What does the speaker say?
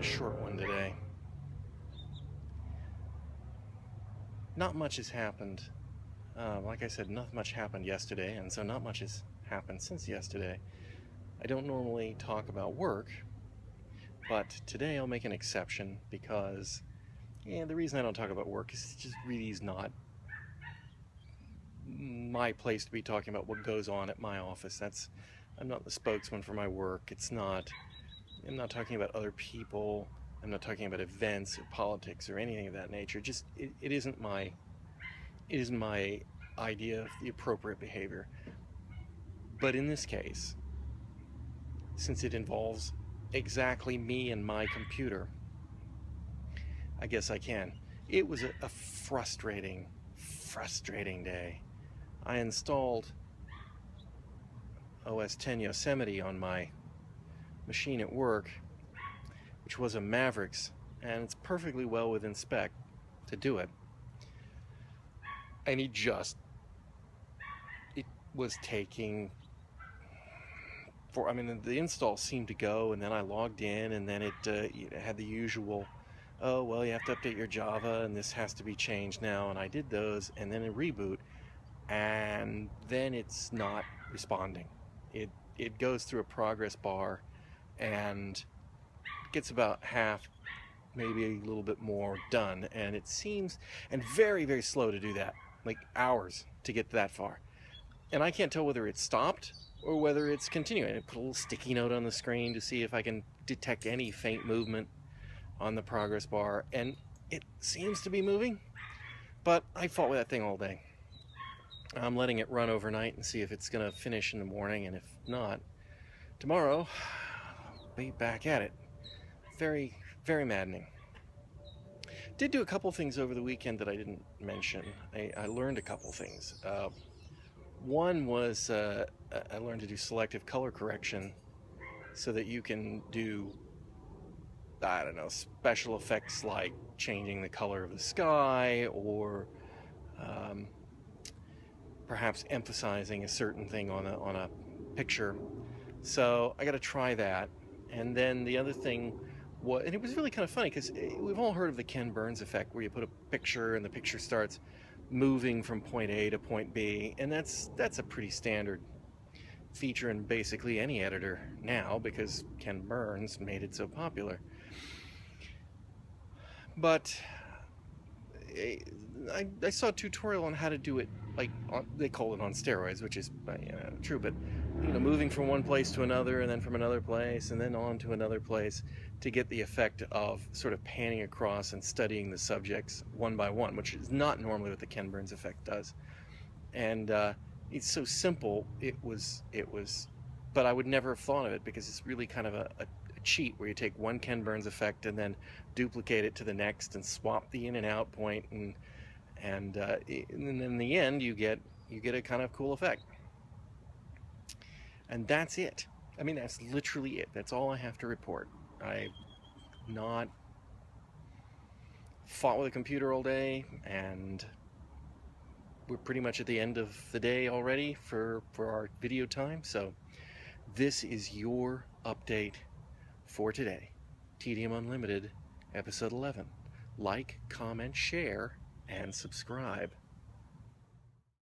short one today. Not much has happened. Like I said, not much happened yesterday, and so not much has happened since yesterday. I don't normally talk about work, but today I'll make an exception because the reason I don't talk about work is it just really is not my place to be talking about what goes on at my office. I'm not the spokesman for my work. I'm not talking about other people. I'm not talking about events or politics or anything of that nature. Just it isn't my idea of the appropriate behavior. But in this case, since it involves exactly me and my computer, I guess I can. It was a frustrating day. I installed OS X Yosemite on my machine at work, which was a Mavericks, and it's perfectly well within spec to do it. And it was taking the install seemed to go, and then I logged in, and then it had the usual, oh, well, you have to update your Java, and this has to be changed now, and I did those, and then a reboot, and then it's not responding. It goes through a progress bar, and gets about half, maybe a little bit more done, and it seems, and very, very slow to do that, like hours to get that far. And I can't tell whether it stopped or whether it's continuing. I put a little sticky note on the screen to see if I can detect any faint movement on the progress bar, and it seems to be moving, but I fought with that thing all day. I'm letting it run overnight and see if it's going to finish in the morning, and if not, tomorrow I'll be back at it. Very, very maddening. Did do a couple things over the weekend that I didn't mention. I learned a couple things. One was I learned to do selective color correction so that you can do, I don't know, special effects like changing the color of the sky, or perhaps emphasizing a certain thing on a picture. So I got to try that. And then the other thing was, and it was really kind of funny because we've all heard of the Ken Burns effect, where you put a picture and the picture starts moving from point A to point B, and that's a pretty standard feature in basically any editor now because Ken Burns made it so popular. But I saw a tutorial on how to do it, like they call it on steroids, which is true, but moving from one place to another, and then from another place, and then on to another place, to get the effect of sort of panning across and studying the subjects one by one, which is not normally what the Ken Burns effect does. And it's so simple, it was, but I would never have thought of it because it's really kind of a cheat where you take one Ken Burns effect and then duplicate it to the next and swap the in and out point, and in the end you get a kind of cool effect. And that's it. I mean, that's literally it. That's all I have to report. I've not fought with a computer all day, and we're pretty much at the end of the day already for our video time. So this is your update for today. Tedium Unlimited, episode 11. Like, comment, share, and subscribe.